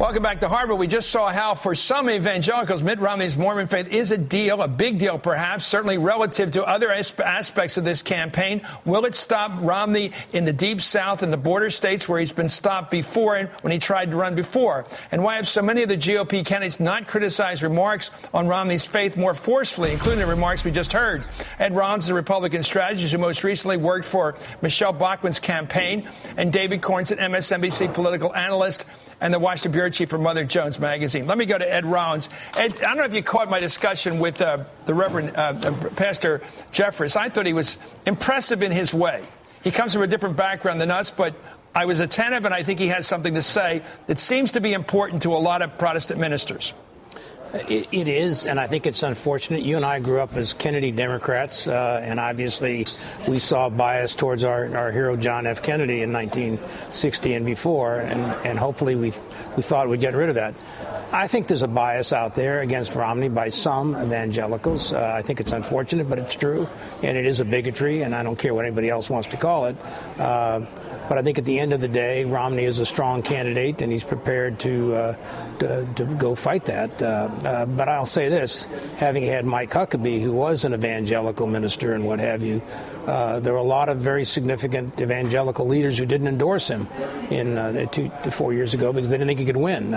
Welcome back to Hardball. We just saw how, for some evangelicals, Mitt Romney's Mormon faith is a deal, a big deal perhaps, certainly relative to other aspects of this campaign. Will it stop Romney in the Deep South and the border states where he's been stopped before and when he tried to run before? And why have so many of the GOP candidates not criticized remarks on Romney's faith more forcefully, including the remarks we just heard? Ed Rollins is a Republican strategist who most recently worked for Michelle Bachmann's campaign, and David Corns, an MSNBC political analyst and the Washington Bureau Chief for Mother Jones Magazine. Let me go to Ed Rollins. Ed, I don't know if you caught my discussion with the Reverend Pastor Jeffress. I thought he was impressive in his way. He comes from a different background than us, but I was attentive, and I think he has something to say that seems to be important to a lot of Protestant ministers. It is, and I think it's unfortunate. You and I grew up as Kennedy Democrats, and obviously we saw bias towards our hero John F. Kennedy in 1960 and before, and hopefully we thought we'd get rid of that. I think there's a bias out there against Romney by some evangelicals. I think it's unfortunate, but it's true, and it is a bigotry, and I don't care what anybody else wants to call it. But I think at the end of the day, Romney is a strong candidate, and he's prepared to go fight that. But I'll say this, having had Mike Huckabee, who was an evangelical minister and what have you, there were a lot of very significant evangelical leaders who didn't endorse him in 2 to 4 years ago because they didn't think he could win.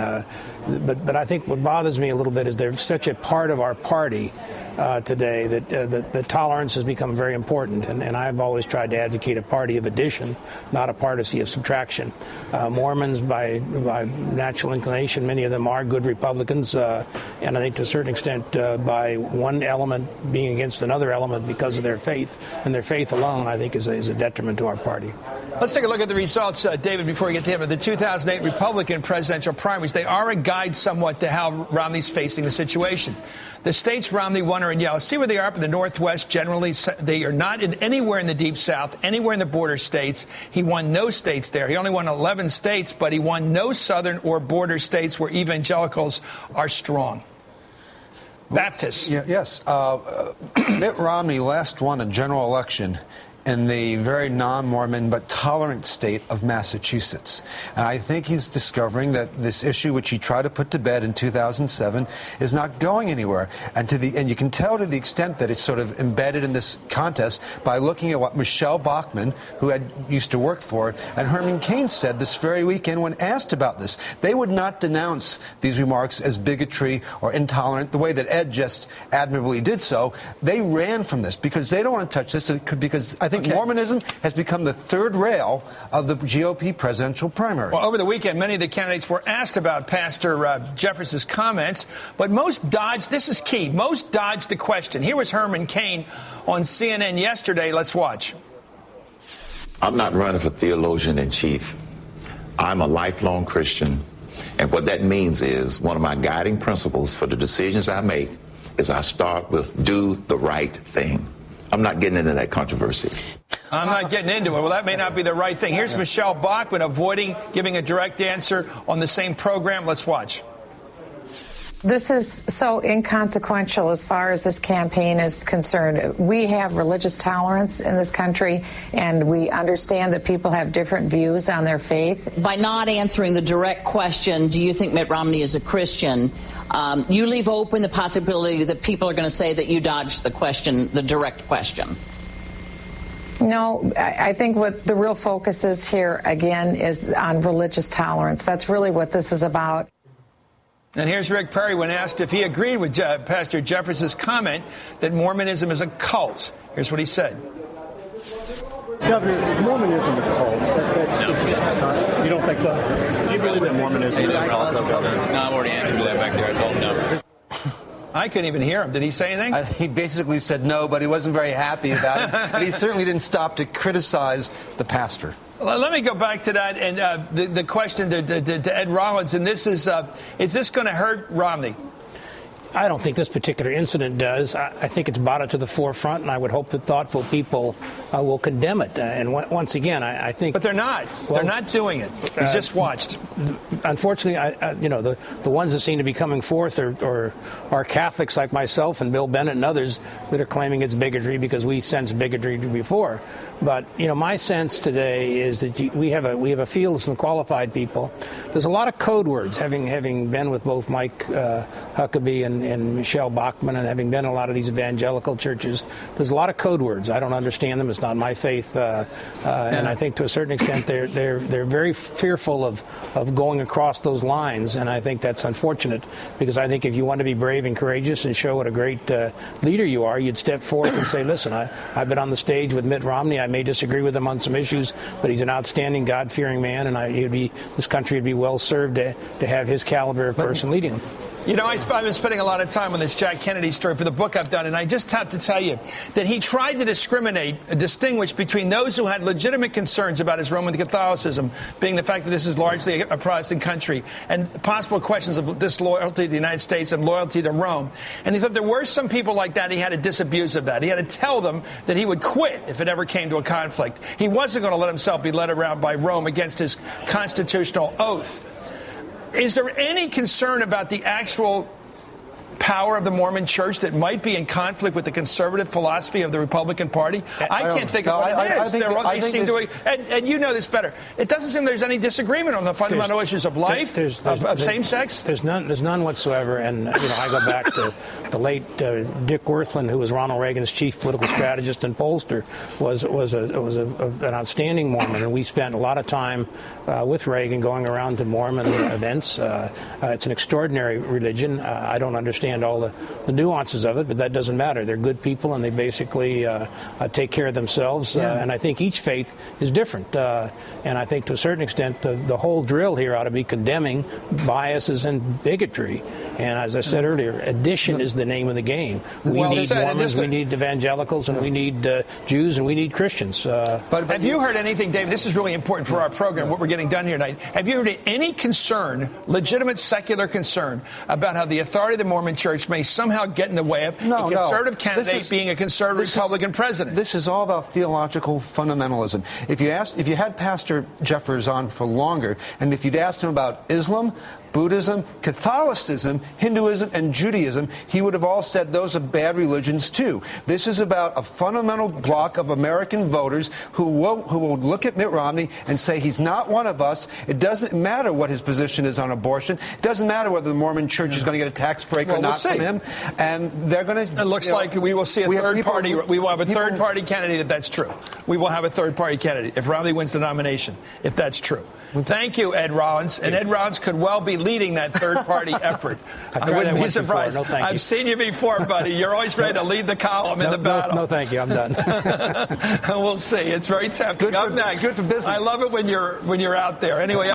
But I think what bothers me a little bit is there's such a part of our party today that tolerance has become very important, and I've always tried to advocate a party of addition, not a party of subtraction. Mormons, by natural inclination, many of them are good Republicans, and I think to a certain extent by one element being against another element because of their faith, and their faith alone, I think, is a detriment to our party. Let's take a look at the results, David, before we get to him. The 2008 Republican presidential primaries, they are a guide somewhat to how Romney's facing the situation. The states Romney won are in yellow. See where they are up in the Northwest. Generally, they are not anywhere in the Deep South, anywhere in the border states. He won no states there. He only won 11 states, but he won no southern or border states where evangelicals are strong. Baptists. Yes. Mitt Romney last won a general election in the very non-Mormon but tolerant state of Massachusetts. And I think he's discovering that this issue, which he tried to put to bed in 2007, is not going anywhere. And you can tell to the extent that it's sort of embedded in this contest by looking at what Michelle Bachmann, who used to work for it, and Herman Cain said this very weekend when asked about this. They would not denounce these remarks as bigotry or intolerant the way that Ed just admirably did so. They ran from this because they don't want to touch this because I think Mormonism has become the third rail of the GOP presidential primary. Well, over the weekend, many of the candidates were asked about Pastor Jeffress's comments, but most dodged, this is key, most dodged the question. Here was Herman Cain on CNN yesterday. Let's watch. I'm not running for theologian-in-chief. I'm a lifelong Christian, and what that means is one of my guiding principles for the decisions I make is I start with do the right thing. I'm not getting into that controversy. I'm not getting into it. Well, that may not be the right thing. Here's Michelle Bachmann avoiding giving a direct answer on the same program. Let's watch. This is so inconsequential as far as this campaign is concerned. We have religious tolerance in this country, and we understand that people have different views on their faith. By not answering the direct question, do you think Mitt Romney is a Christian, you leave open the possibility that people are going to say that you dodged the question, the direct question. No, I think what the real focus is here, again, is on religious tolerance. That's really what this is about. And here's Rick Perry when asked if he agreed with Pastor Jeffress's comment that Mormonism is a cult. Here's what he said. Governor, is Mormonism a cult? No. You don't think so? Do you believe that Mormonism is a cult? No, I've already answered that back there. I told him no. I couldn't even hear him. Did he say anything? He basically said no, but he wasn't very happy about it. But he certainly didn't stop to criticize the pastor. Well, let me go back to that and the question to Ed Rollins. And this is this going to hurt Romney? I don't think this particular incident does. I think it's brought it to the forefront, and I would hope that thoughtful people will condemn it. And once again, I think... But they're not. Well, they're not doing it. We just watched. Unfortunately, the ones that seem to be coming forth are Catholics like myself and Bill Bennett and others that are claiming it's bigotry because we sensed bigotry before. But, my sense today is that we have a field of some qualified people. There's a lot of code words, having been with both Mike Huckabee and Michelle Bachmann, and having been in a lot of these evangelical churches. There's a lot of code words. I don't understand them. It's not my faith, and I think to a certain extent they're very fearful of going across those lines, and I think that's unfortunate, because I think if you want to be brave and courageous and show what a great leader you are, you'd step forth and say, listen, I've been on the stage with Mitt Romney. I may disagree with him on some issues, but he's an outstanding, God-fearing man, and this country would be well served to have his caliber of person leading him. I've been spending a lot of time on this Jack Kennedy story for the book I've done, and I just have to tell you that he tried to distinguish between those who had legitimate concerns about his Roman Catholicism, being the fact that this is largely a Protestant country, and possible questions of disloyalty to the United States and loyalty to Rome. And he thought there were some people like that he had to disabuse of that. He had to tell them that he would quit if it ever came to a conflict. He wasn't going to let himself be led around by Rome against his constitutional oath. Is there any concern about the actual power of the Mormon Church that might be in conflict with the conservative philosophy of the Republican Party? I can't think of what it is. And you know this better. It doesn't seem there's any disagreement on the fundamental issues of life, of same-sex. There's none whatsoever. And I go back to the late Dick Wirthlin, who was Ronald Reagan's chief political strategist and pollster, was an outstanding Mormon, and we spent a lot of time with Reagan going around to Mormon events. It's an extraordinary religion. I don't understand all the nuances of it, but that doesn't matter. They're good people, and they basically take care of themselves. And I think each faith is different. And I think to a certain extent, the whole drill here ought to be condemning biases and bigotry. And as I said earlier, addition is the name of the game. We need Mormons, we need evangelicals, and we need Jews, and we need Christians. But have you heard anything, Dave? This is really important for our program, what we're getting done here tonight. Have you heard any concern, legitimate secular concern, about how the authority of the Mormon Church may somehow get in the way of a conservative candidate being a conservative Republican president? This is all about theological fundamentalism. If you had Pastor Jeffers on for longer, and if you'd asked him about Islam, Buddhism, Catholicism, Hinduism, and Judaism, he would have all said those are bad religions too. This is about a fundamental block of American voters who will look at Mitt Romney and say he's not one of us. It doesn't matter what his position is on abortion. It doesn't matter whether the Mormon Church is going to get a tax break or not from him. And they're going to... It looks like we will see a third party. We will have a third party candidate if that's true. We will have a third party candidate if Romney wins the nomination, if that's true. Thank you, Ed Rollins. And Ed Rollins could well be leading that third-party effort. I wouldn't be surprised. I've seen you before, buddy. You're always ready to lead the column in the battle. No, thank you. I'm done. We'll see. It's very tempting. Up next. It's good for business. I love it when you're out there. Anyway.